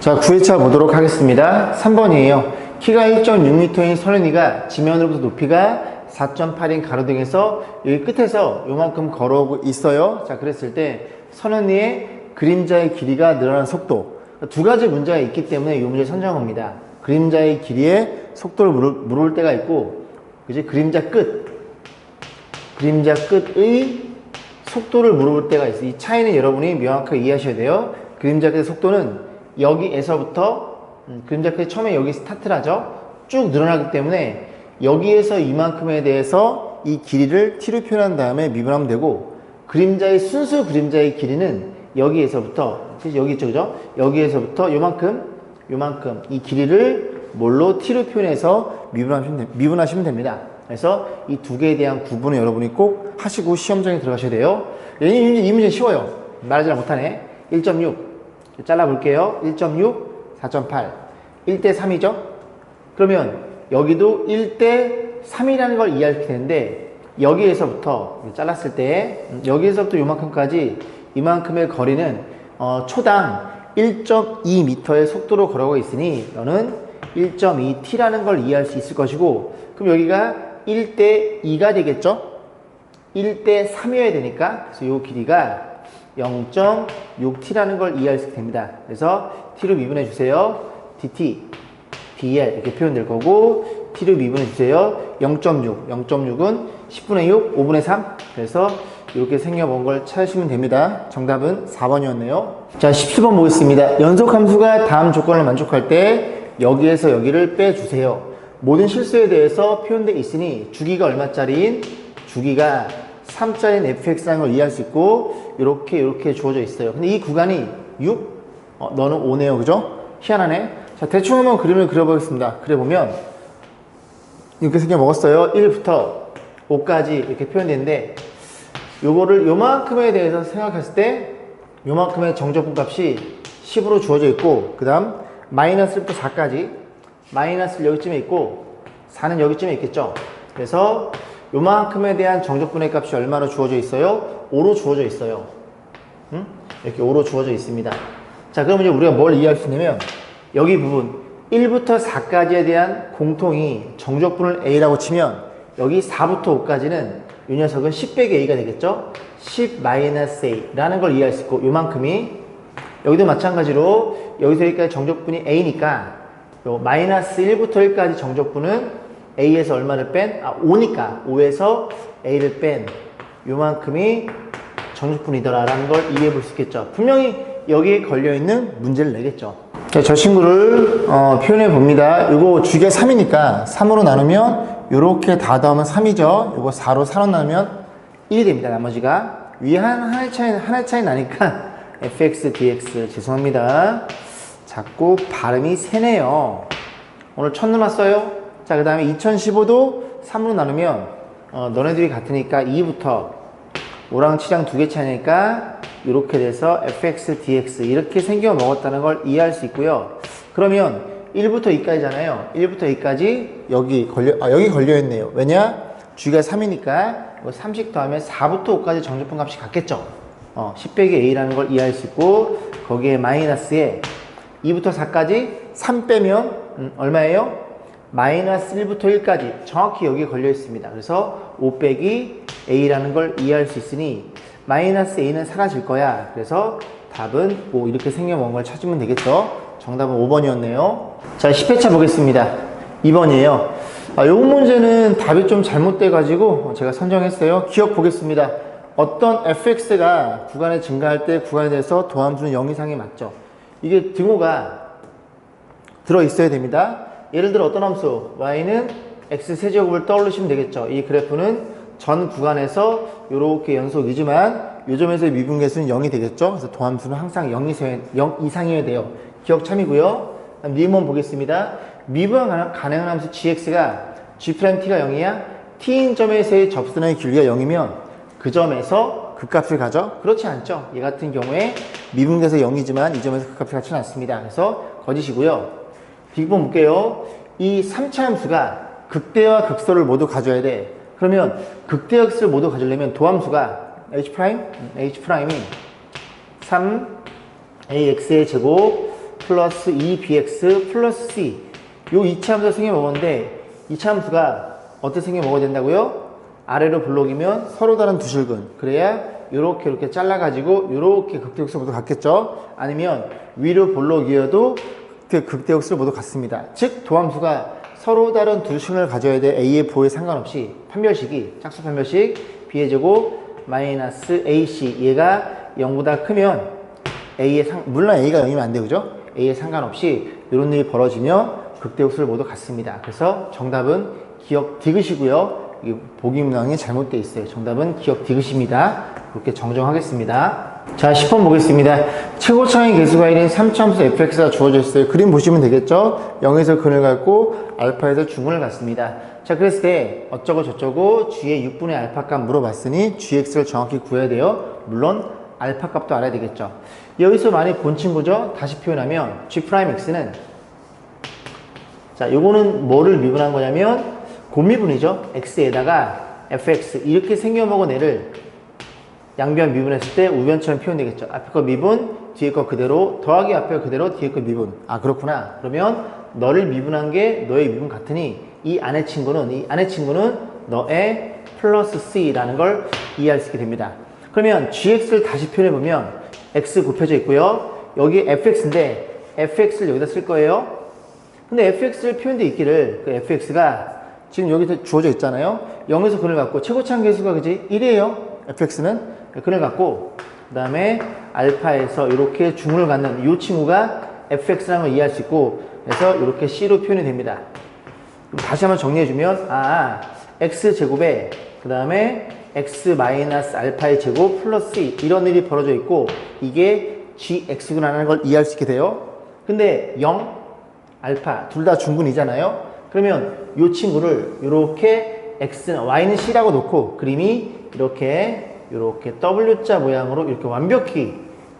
자, 9회차 보도록 하겠습니다. 3번이에요. 키가 1.6m인 선현이가 지면으로부터 높이가 4.8인 가로등에서 여기 끝에서 요만큼 걸어오고 있어요. 자, 그랬을 때 선현이의 그림자의 길이가 늘어나는 속도. 두 가지 문제가 있기 때문에 이 문제를 선정한 겁니다. 그림자의 길이의 속도를 물을 때가 있고, 이제 그림자 끝의 속도를 물을 때가 있어요. 이 차이는 여러분이 명확하게 이해하셔야 돼요. 그림자 끝의 속도는 여기에서부터 그림자 끝이 처음에 여기 스타트를 하죠. 쭉 늘어나기 때문에 여기에서 이만큼에 대해서 이 길이를 t로 표현한 다음에 미분하면 되고, 그림자의 순수 그림자의 길이는 여기에서부터 여기 있죠, 그죠? 여기에서부터 요만큼 이 길이를 뭘로 t로 표현해서 미분하시면 됩니다. 그래서 이 두 개에 대한 구분을 여러분이 꼭 하시고 시험장에 들어가셔야 돼요. 이 문제 쉬워요. 말하지 못하네. 1.6 잘라볼게요. 1.6, 4.8 1대 3이죠? 그러면 여기도 1대 3이라는 걸 이해할 텐데, 여기에서부터 잘랐을 때 여기에서부터 요만큼까지 이만큼의 거리는 초당 1.2m의 속도로 걸어가고 있으니 너는 1.2t라는 걸 이해할 수 있을 것이고, 그럼 여기가 1대 2가 되겠죠? 1대 3이어야 되니까, 그래서 이 길이가 0.6t라는 걸 이해할 수 있게 됩니다. 그래서 t로 미분해 주세요. dt, dl 이렇게 표현될 거고, t로 미분해 주세요. 0.6은 10분의 6, 5분의 3. 그래서 이렇게 생겨본 걸 찾으시면 됩니다. 정답은 4번이었네요. 자, 17번 보겠습니다. 연속함수가 다음 조건을 만족할 때 여기에서 여기를 빼주세요. 모든 실수에 대해서 표현되어 있으니 주기가 얼마짜리인? 주기가 3짜리인 fx라는 걸 이해할 수 있고, 이렇게 주어져 있어요. 근데 이 구간이 6? 너는 5네요. 그죠? 희한하네. 자, 대충 한번 그림을 그려보겠습니다. 그려보면 이렇게 생겨 먹었어요. 1부터 5까지 이렇게 표현되는데, 요거를 요만큼에 대해서 생각했을 때 요만큼의 정적분 값이 10으로 주어져 있고, 그 다음 마이너스 1부터 4까지 마이너스를 여기쯤에 있고 4는 여기쯤에 있겠죠. 그래서 요만큼에 대한 정적분의 값이 얼마로 주어져 있어요? 5로 주어져 있어요. 이렇게 5로 주어져 있습니다. 자, 그럼 이제 우리가 뭘 이해할 수 있냐면, 여기 부분 1부터 4까지에 대한 공통이 정적분을 a라고 치면, 여기 4부터 5까지는 이 녀석은 10 빼기 a가 되겠죠? 10-a라는 걸 이해할 수 있고, 요만큼이 여기도 마찬가지로 여기서 여기까지 정적분이 a니까 요 마이너스 1부터 1까지 정적분은 a에서 얼마를 뺀? 5니까 5에서 a를 뺀 요만큼이 정적분이더라 라는 걸 이해해 볼 수 있겠죠. 분명히 여기에 걸려있는 문제를 내겠죠. 자, 저 친구를 표현해 봅니다. 이거 주기가 3이니까 3으로 나누면 요렇게 다 더하면 3이죠. 이거 4로 4로 나누면 1이 됩니다. 나머지가 위에 하나의 차이 나니까 fx, dx 죄송합니다. 자꾸 발음이 세네요. 오늘 첫눈 왔어요. 자, 그 다음에 2015도 3으로 나누면 너네들이 같으니까 2부터 5랑 7랑 2개 차이니까 이렇게 돼서 fx, dx 이렇게 생겨 먹었다는 걸 이해할 수 있고요. 그러면 1부터 2까지잖아요. 1부터 2까지 여기 걸려있네요. 왜냐? 주기가 3이니까 30 더하면 4부터 5까지 정적분 값이 같겠죠. 10 빼기 a라는 걸 이해할 수 있고, 거기에 마이너스에 2부터 4까지 3 빼면 얼마예요? 마이너스 1부터 1까지 정확히 여기에 걸려 있습니다. 그래서 5 빼기 a라는 걸 이해할 수 있으니 마이너스 a는 사라질 거야. 그래서 답은 5 이렇게 생겨먹은 걸 찾으면 되겠죠. 정답은 5번이었네요. 자, 10회차 보겠습니다. 2번이에요. 이 문제는 답이 좀 잘못돼 가지고 제가 선정했어요. 기억 보겠습니다. 어떤 fx가 구간에 증가할 때 구간에 대해서 도함수는 0 이상이 맞죠. 이게 등호가 들어있어야 됩니다. 예를 들어 어떤 함수 y는 x세제곱을 떠올리시면 되겠죠. 이 그래프는 전 구간에서 이렇게 연속이지만 요 점에서의 미분계수는 0이 되겠죠. 그래서 도함수는 항상 0 이상이어야 돼요. 기억 참이고요. 미분 보겠습니다. 미분 가능한 함수 gx가 g't가 0이야. t인 점에서의 접선의 길이가 0이면 그 점에서 극값을 가져? 그렇지 않죠. 얘 같은 경우에 미분계수 0이지만 이 점에서 극값을 갖지는 않습니다. 그래서 거짓이고요. 뒷부분 볼게요. 이 3차 함수가 극대와 극소를 모두 가져야 돼. 그러면 극대와 극소를 모두 가지려면 도함수가 h'이 3ax의 제곱 플러스 2bx 플러스 c 요 이차함수가 생겨 먹었는데 이차함수가 어떻게 생겨 먹어야 된다고요? 아래로 블록이면 서로 다른 두 실근 그래야 이렇게 잘라가지고 이렇게 극대역수를 모두 같겠죠? 아니면 위로 블록이어도 그 극대역수를 모두 같습니다. 즉 도함수가 서로 다른 두 실근을 가져야 돼. A의 보호에 상관없이 판별식이 짝수 판별식 B의 제곱 마이너스 AC 얘가 0보다 크면 A의 물론 A가 0이면 안 되죠? 그죠? A에 상관없이 이런 일이 벌어지면 극대역수를 모두 같습니다. 그래서 정답은 기억 디귿이고요. 보기 문항이 잘못되어 있어요. 정답은 기억 디귿입니다. 그렇게 정정하겠습니다. 자, 10번 보겠습니다. 최고차의 개수가 1인 3차함수 fx가 주어져 있어요. 그림 보시면 되겠죠? 0에서 근을 갖고 알파에서 중근을 갖습니다. 자, 그랬을 때 어쩌고 저쩌고 g의 6분의 알파 값 물어봤으니 gx를 정확히 구해야 돼요. 물론 알파 값도 알아야 되겠죠. 여기서 많이 본 친구죠? 다시 표현하면 g'x는 자, 요거는 뭐를 미분한 거냐면 곱미분이죠. x에다가 fx 이렇게 생겨먹은 애를 양변 미분했을 때 우변처럼 표현되겠죠. 앞에 거 미분, 뒤에 거 그대로, 더하기 앞에 거 그대로, 뒤에 거 미분. 아, 그렇구나. 그러면 너를 미분한 게 너의 미분 같으니 이 안의 친구는 너의 플러스 c라는 걸 이해할 수 있게 됩니다. 그러면 gx를 다시 표현해보면 x 곱해져 있고요. 여기 fx인데 fx를 여기다 쓸 거예요. 근데 fx를 표현되어 있기를 그 fx가 지금 여기 주어져 있잖아요. 0에서 근을 갖고 최고차항 개수가 그지? 1이에요. fx는 근을 갖고 그 다음에 알파에서 이렇게 중을 갖는 이 친구가 fx라는 걸 이해할 수 있고 그래서 이렇게 c로 표현이 됩니다. 그럼 다시 한번 정리해주면 x제곱에 그 다음에 x 마이너스 알파의 제곱 플러스 c 이런 일이 벌어져 있고 이게 gx구나라는 걸 이해할 수 있게 돼요. 근데 0, 알파 둘 다 중근이잖아요. 그러면 이 친구를 이렇게 x는 y는 c라고 놓고 그림이 이렇게 W자 모양으로 이렇게 완벽히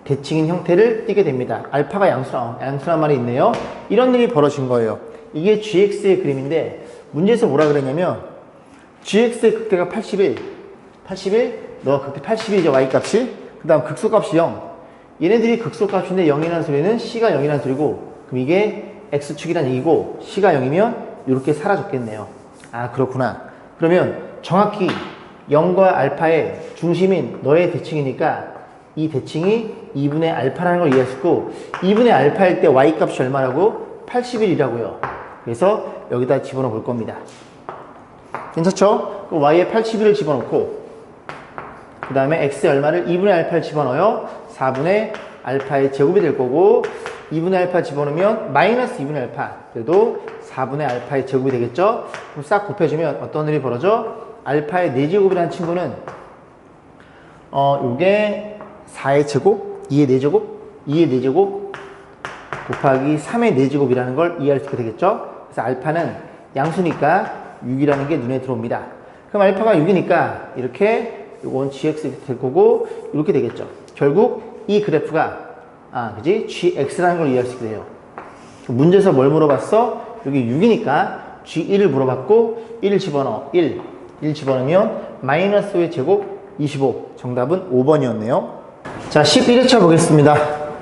대칭인 형태를 띠게 됩니다. 알파가 양수란 말이 있네요. 이런 일이 벌어진 거예요. 이게 gx의 그림인데 문제에서 뭐라 그랬냐면 gx의 극대가 81 너가 극대 81이죠. y값이. 그 다음 극소값이 0 얘네들이 극소값인데 0이라는 소리는 c가 0이라는 소리고 그럼 이게 x축이란 얘기고 c가 0이면 이렇게 사라졌겠네요. 아, 그렇구나. 그러면 정확히 0과 알파의 중심인 너의 대칭이니까 이 대칭이 2분의 알파라는 걸 이해할 수 있고 2분의 알파일 때 y값이 얼마라고? 81이라고요. 그래서 여기다 집어넣어 볼 겁니다. 괜찮죠? 그럼 y에 81을 집어넣고 그 다음에 x에 얼마를? 2분의 알파를 집어넣어요. 4분의 알파의 제곱이 될 거고 2분의 알파 집어넣으면 마이너스 2분의 알파 그래도 4분의 알파의 제곱이 되겠죠? 그럼 싹 곱해주면 어떤 일이 벌어져? 알파의 4제곱이라는 친구는 요게 4의 제곱, 2의 4제곱, 2의 4제곱 곱하기 3의 4제곱이라는 걸 이해할 수 있게 되겠죠? 그래서 알파는 양수니까 6이라는 게 눈에 들어옵니다. 그럼 알파가 6이니까 이렇게 요건 gx 될 거고 이렇게 되겠죠. 결국 이 그래프가 그지? gx라는 걸 이해할 수 있게 돼요. 문제에서 뭘 물어봤어? 여기 6이니까 g1을 물어봤고 1을 집어넣어. 1 집어넣으면 마이너스 5의 제곱 25 정답은 5번이었네요. 자, 11회차 보겠습니다.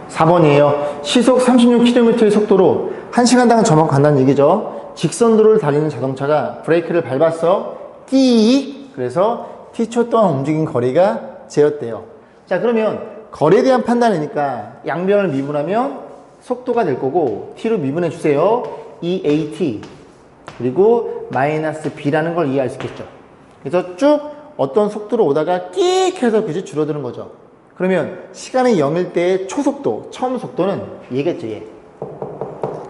4번이에요. 시속 36km의 속도로 1시간당 저만큼 간다는 얘기죠. 직선도로를 달리는 자동차가 브레이크를 밟았어. 띠 그래서 t초 동안 움직인 거리가 재었대요. 자, 그러면 거리에 대한 판단이니까 양변을 미분하면 속도가 될 거고 t로 미분해 주세요. EAT 그리고 마이너스 b라는 걸 이해할 수 있겠죠. 그래서 쭉 어떤 속도로 오다가 끽 해서 그지 줄어드는 거죠. 그러면 시간이 0일 때의 초속도, 처음 속도는 얘겠죠, 얘.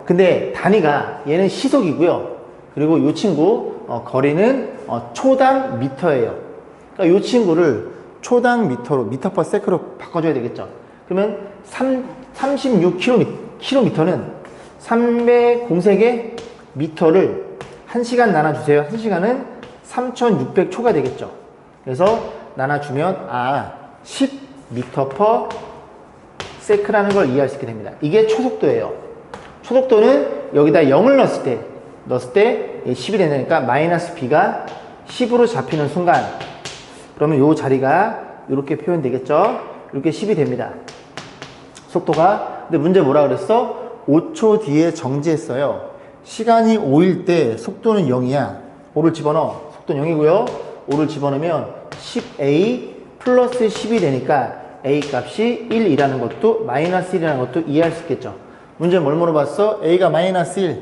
근데 단위가 얘는 시속이고요. 그리고 이 친구 거리는 초당 미터예요. 그러니까 이 친구를 초당 미터로, 미터 퍼 세크로 바꿔줘야 되겠죠. 그러면 36km는 300 공세개 미터를 1시간 나눠주세요. 1시간은 3600초가 되겠죠. 그래서 나눠주면 10m per sec라는 걸 이해할 수 있게 됩니다. 이게 초속도예요. 초속도는 여기다 0을 넣었을 때 10이 된다니까 마이너스 b가 10으로 잡히는 순간 그러면 이 자리가 이렇게 표현되겠죠. 이렇게 10이 됩니다. 속도가. 근데 문제 뭐라 그랬어? 5초 뒤에 정지했어요. 시간이 5일 때 속도는 0이야. 5를 집어넣어. 속도는 0이고요. 5를 집어넣으면 10a 플러스 10이 되니까 a 값이 1이라는 것도 마이너스 1이라는 것도 이해할 수 있겠죠. 문제 뭘 물어봤어? a가 마이너스 1,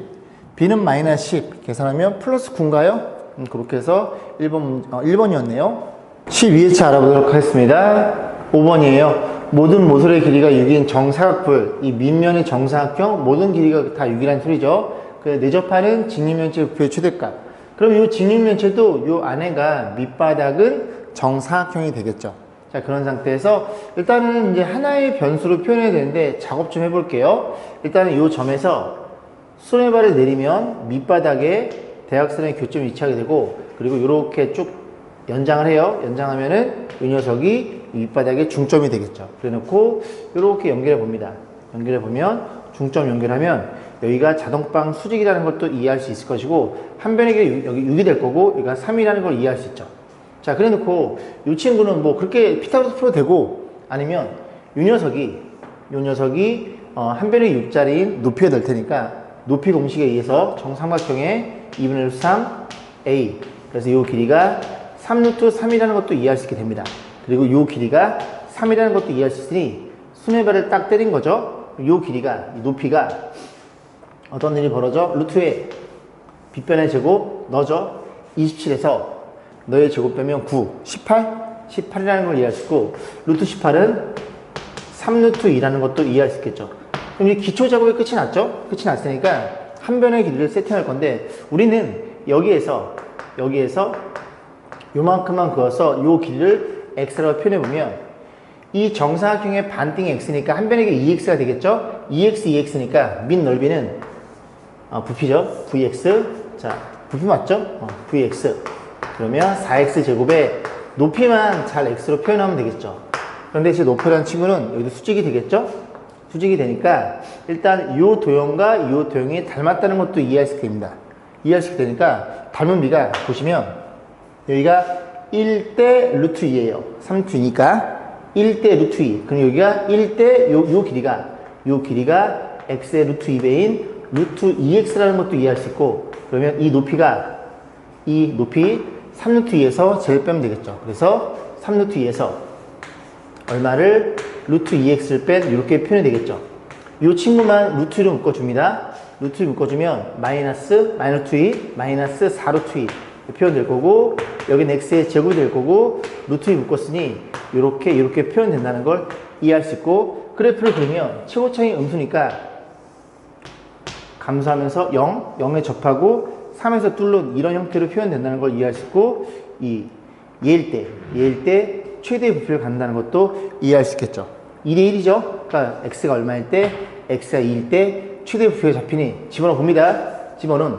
b는 마이너스 10. 계산하면 플러스 9인가요? 그렇게 해서 1번이었네요. 12회차 알아보도록 하겠습니다. 5번이에요. 모든 모서리의 길이가 6인 정사각뿔, 이 밑면의 정사각형 모든 길이가 다 6이라는 소리죠. 내접하는 직립면체 부피의 최대값. 그럼 이 직립면체도 이 안에가 밑바닥은 정사각형이 되겠죠. 자, 그런 상태에서 일단은 이제 하나의 변수로 표현해야 되는데 작업 좀 해볼게요. 일단은 이 점에서 손해발을 내리면 밑바닥에 대각선의 교점이 위치하게 되고, 그리고 이렇게 쭉 연장을 해요. 연장하면은 이 녀석이 밑바닥에 중점이 되겠죠. 그래 놓고 이렇게 연결해 봅니다. 연결해 보면 중점 연결하면 여기가 자동방 수직이라는 것도 이해할 수 있을 것이고, 한 변의 길이 여기 6이 될 거고 여기가 3이라는 걸 이해할 수 있죠. 자, 그래 놓고 이 친구는 뭐 그렇게 피타고라스 풀어도 되고, 아니면 이 녀석이 한 변의 6짜리인 높이가 될 테니까 높이 공식에 의해서 정삼각형의 2분의 3a, 그래서 이 길이가 3루트 3이라는 것도 이해할 수 있게 됩니다. 그리고 이 길이가 3이라는 것도 이해할 수 있으니 수뇌발을 딱 때린 거죠. 이 길이가, 이 높이가 어떤 일이 벌어져? 루트에 빗변의 제곱 넣어줘. 27에서 너의 제곱 빼면 9, 18? 18이라는 걸 이해할 수 있고, 루트 18은 3루트 2라는 것도 이해할 수 있겠죠. 그럼 이 기초 작업이 끝이 났죠? 끝이 났으니까 한 변의 길이를 세팅할 건데, 우리는 여기에서 요만큼만 그어서 요 길이를 x라고 표현해보면, 이 정사각형의 반띵이 x니까 한 변의 길이 2x가 되겠죠? 2x, 2x니까 밑 넓이는 부피죠? vx. 자, 부피 맞죠? vx. 그러면 4x 제곱에 높이만 잘 x로 표현하면 되겠죠. 그런데 제 높이라는 친구는 여기도 수직이 되겠죠? 수직이 되니까 일단 요 도형과 요 도형이 닮았다는 것도 이해할 수 있게 됩니다. 이해할 수 있게 되니까 닮은 비가 보시면 여기가 1대 루트 2예요. 3루트니까 1대 루트 2. 그럼 여기가 1대 요 길이가 x의 루트 2배인 루트 2x라는 것도 이해할 수 있고, 그러면 이 높이 3루트 2에서 제일 빼면 되겠죠. 그래서 3루트 2에서 얼마를 루트 2x를 뺀 이렇게 표현이 되겠죠. 이 친구만 루트 2로 묶어줍니다. 루트 2 묶어주면 마이너스 2, 마이너스 4루트 2 표현될 거고, 여기는 x의 제곱이 될 거고, 루트 2 묶었으니 이렇게 표현된다는 걸 이해할 수 있고, 그래프를 그리면 최고차이 음수니까 감소하면서 0에 접하고 3에서 뚫는 이런 형태로 표현된다는 걸 이해할 수 있고, 이 얘일 때 최대의 부피를 갖는다는 것도 이해할 수 있겠죠. 2대 1이죠. 그러니까 x가 얼마일 때, x가 2일 때 최대의 부피가 잡히니 집어넣어 봅니다. 집어넣은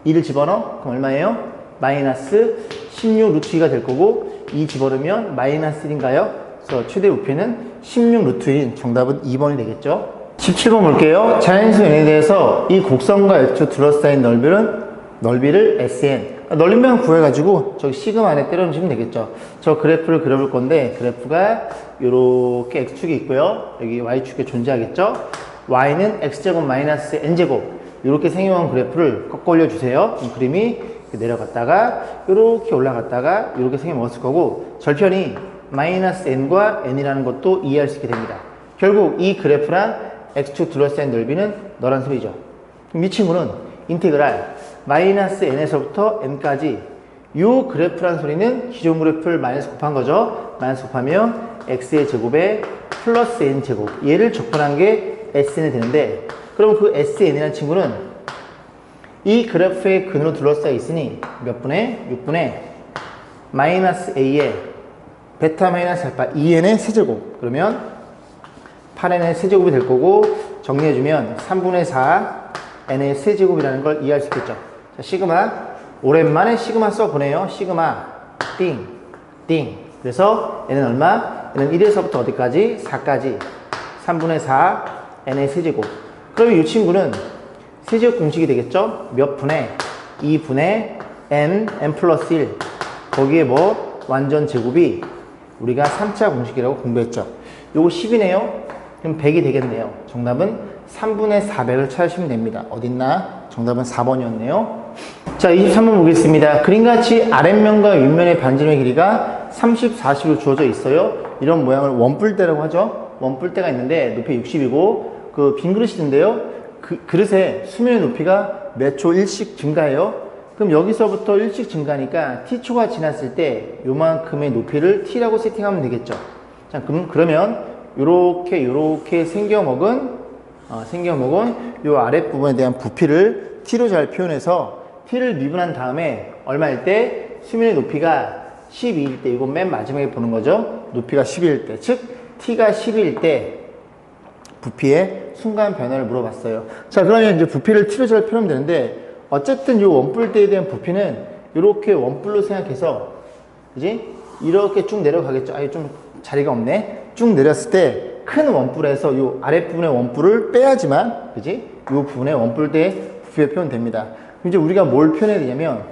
2를 집어넣어. 그럼 얼마예요? 마이너스 16 루트 2가 될 거고, 2 집어넣으면 마이너스 1인가요? 그래서 최대 부피는 16 루트 2인 정답은 2번이 되겠죠. 17번 볼게요. 자연수 n에 대해서 이 곡선과 X축 둘러싸인 넓이를 SN, 넓이만 구해가지고 저기 시그마 안에 때려 넣으시면 되겠죠. 저 그래프를 그려볼 건데, 그래프가 이렇게 X축이 있고요. 여기 Y축에 존재하겠죠. Y는 X제곱 마이너스 N제곱, 이렇게 생겨온 그래프를 꺾어 올려주세요. 이 그림이 내려갔다가 이렇게 올라갔다가 이렇게 생겨먹었을 거고, 절편이 마이너스 N과 N이라는 것도 이해할 수 있게 됩니다. 결국 이 그래프랑 X축 둘러싸인 넓이는 너란 소리죠. 그럼 이 친구는 인테그랄 마이너스 N에서부터 N까지, 요 그래프란 소리는 기존 그래프를 마이너스 곱한 거죠. 마이너스 곱하면 X의 제곱에 플러스 N제곱, 얘를 적분한 게 SN이 되는데, 그럼 그 SN이라는 친구는 이 그래프의 근으로 둘러싸여 있으니 몇 분의? 6분의 마이너스 A에 베타 마이너스 알파 2N의 세제곱, 그러면 8n의 세제곱이 될 거고, 정리해주면 3분의 4 n의 세제곱이라는 걸 이해할 수 있겠죠. 자, 시그마, 오랜만에 시그마 써보네요. 시그마 띵. 그래서 n은 얼마? n은 1에서부터 어디까지? 4까지 3분의 4 n의 세제곱. 그러면 이 친구는 세제곱 공식이 되겠죠. 몇 분의? 2분의 n 플러스 1, 거기에 뭐 완전 제곱이 우리가 3차 공식이라고 공부했죠. 요거 10이네요. 그럼 100이 되겠네요. 정답은 3분의 400을 찾으시면 됩니다. 어딨나? 정답은 4번이었네요. 자, 23번 보겠습니다. 그림같이 아랫면과 윗면의 반지름의 길이가 30, 40으로 주어져 있어요. 이런 모양을 원뿔대라고 하죠. 원뿔대가 있는데 높이 60이고 그 빈 그릇이 있는데요. 그 그릇의 수면의 높이가 몇 초 1씩 증가해요. 그럼 여기서부터 1씩 증가하니까 t초가 지났을 때 요만큼의 높이를 t라고 세팅하면 되겠죠. 자, 그러면 요렇게 생겨먹은 요 아랫부분에 대한 부피를 t로 잘 표현해서 t를 미분한 다음에 얼마일 때 수면의 높이가 12일 때, 이건 맨 마지막에 보는 거죠. 높이가 12일 때, 즉 t가 12일 때 부피의 순간 변화를 물어봤어요. 자, 그러면 이제 부피를 t로 잘 표현하면 되는데, 어쨌든 이 원뿔대에 대한 부피는 이렇게 원뿔로 생각해서 이제 이렇게 쭉 내려가겠죠. 아예 좀 자리가 없네. 쭉 내렸을 때 큰 원뿔에서 이 아랫부분의 원뿔을 빼야지만, 그지? 이 부분의 원뿔대의 부피가 표현됩니다. 이제 우리가 뭘 표현해야 되냐면,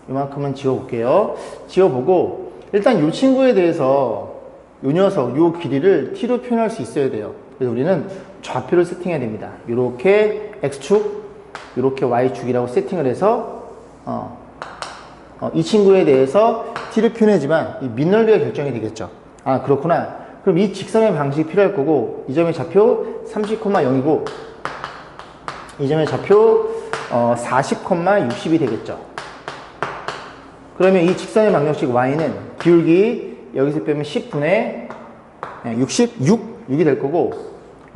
이만큼은 지워볼게요. 지워보고, 일단 이 친구에 대해서, 이 녀석, 이 길이를 t로 표현할 수 있어야 돼요. 그래서 우리는 좌표를 세팅해야 됩니다. 이렇게 x축, 이렇게 y축이라고 세팅을 해서, 이 친구에 대해서 t를 표현하지만, 이 밑넓이가 결정이 되겠죠. 아, 그렇구나. 그럼 이 직선의 방식이 필요할 거고, 이 점의 좌표 30,0이고, 이 점의 좌표 40,60이 되겠죠. 그러면 이 직선의 방정식 y는 기울기 여기서 빼면 10분의 6이 될 거고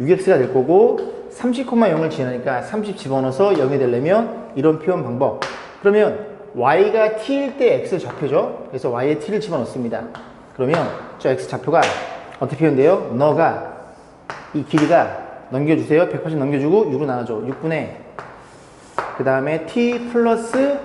6x가 될 거고 30,0을 지나니까 30 집어넣어서 0이 되려면 이런 표현 방법. 그러면 y가 t일 때 x 좌표죠. 그래서 y에 t를 집어넣습니다. 그러면 저 x 좌표가 어떻게 표현돼요? 너가 이 길이가 넘겨주세요. 180 넘겨주고 6으로 나눠줘. 6분의 그 다음에 t 플러스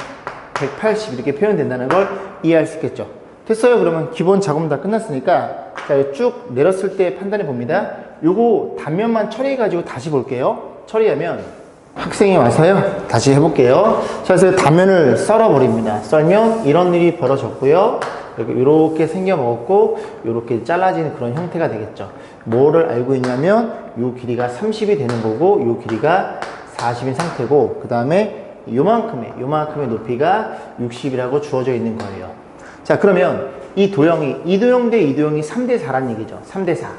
180 이렇게 표현된다는 걸 이해할 수 있겠죠. 됐어요. 그러면 기본 작업은 다 끝났으니까 자, 쭉 내렸을 때 판단해 봅니다. 요거 단면만 처리해 가지고 다시 볼게요. 처리하면 학생이 와서요. 다시 해볼게요. 자, 그래서 단면을 썰어 버립니다. 썰면 이런 일이 벌어졌고요. 이렇게 생겨 먹었고 이렇게 잘라지는 그런 형태가 되겠죠. 뭐를 알고 있냐면 요 길이가 30이 되는 거고 요 길이가 40인 상태고 그 다음에 요만큼의 높이가 60이라고 주어져 있는 거예요. 자, 그러면 이 도형 대 이 도형이 3대 4란 얘기죠. 3대 4.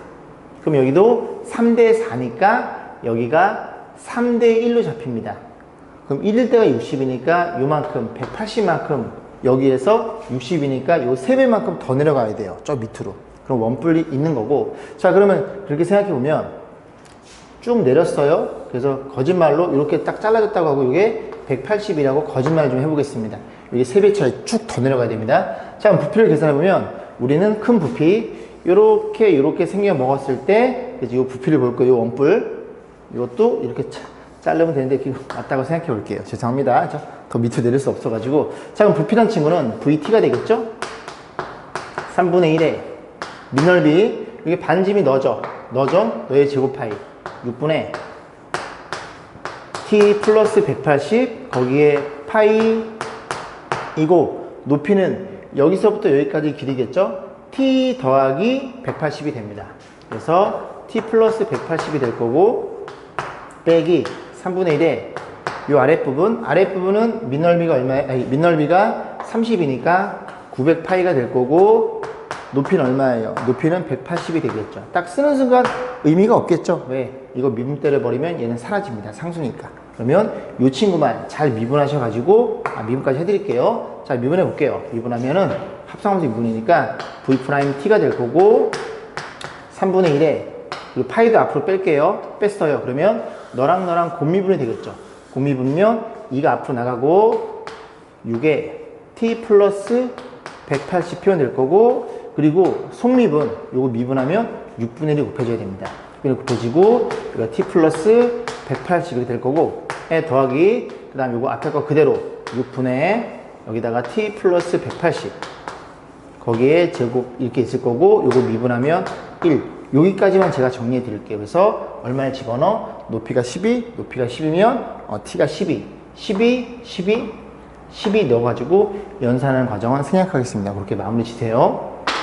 그럼 여기도 3대 4니까 여기가 3대 1로 잡힙니다. 그럼 1일 때가 60이니까 요만큼 180만큼 여기에서 60이니까 요 3배만큼 더 내려가야 돼요. 저 밑으로. 그럼 원뿔이 있는 거고. 자, 그러면 그렇게 생각해 보면 쭉 내렸어요. 그래서 거짓말로 이렇게 딱 잘라졌다고 하고 이게 180이라고 거짓말 좀 해보겠습니다. 이게 3배 차이 쭉 더 내려가야 됩니다. 자, 그럼 부피를 계산해 보면 우리는 큰 부피 요렇게 생겨 먹었을 때 이제 요 부피를 볼 거예요. 요 원뿔 이것도 이렇게 자르면 되는데 이거 맞다고 생각해 볼게요. 죄송합니다. 더 밑으로 내릴 수 없어가지고. 자, 그럼 부피란 친구는 VT가 되겠죠? 3분의 1에 밑넓이 이게 반지름이 너죠? 너의 제곱파이 6분의 t 플러스 180 거기에 파이이고 높이는 여기서부터 여기까지 길이겠죠? t 더하기 180이 됩니다. 그래서 t 플러스 180이 될 거고 빼기 3분의 1에 요 아랫부분은 밑넓이가 밑넓이가 30이니까 900파이가 될 거고 높이는 얼마예요? 높이는 180이 되겠죠. 딱 쓰는 순간 의미가 없겠죠. 왜? 이거 미분 때려버리면 얘는 사라집니다. 상수니까. 그러면 이 친구만 잘 미분하셔가지고 미분까지 해드릴게요. 자, 미분해 볼게요. 미분하면은 합성함수 미분이니까 v't가 될 거고 3분의 1에 그리고 파이도 앞으로 뺄게요. 뺐어요. 그러면 너랑 곱미분이 되겠죠. 곱미분이면 2가 앞으로 나가고 6에 t 플러스 180 표현될 거고 그리고 속미분 요거 미분하면 6분의 1이 곱해져야 됩니다. 그리고 곱해지고 여기가 t 플러스 180이 될 거고 에 더하기 그 다음 요거 앞에 거 그대로 6분의 여기다가 t 플러스 180 거기에 제곱 이렇게 있을 거고 요거 미분하면 1 여기까지만 제가 정리해 드릴게요. 그래서 얼마에 집어넣어? 높이가 12면 t가 12 넣어가지고 연산하는 과정은 생략하겠습니다. 그렇게 마무리 지세요.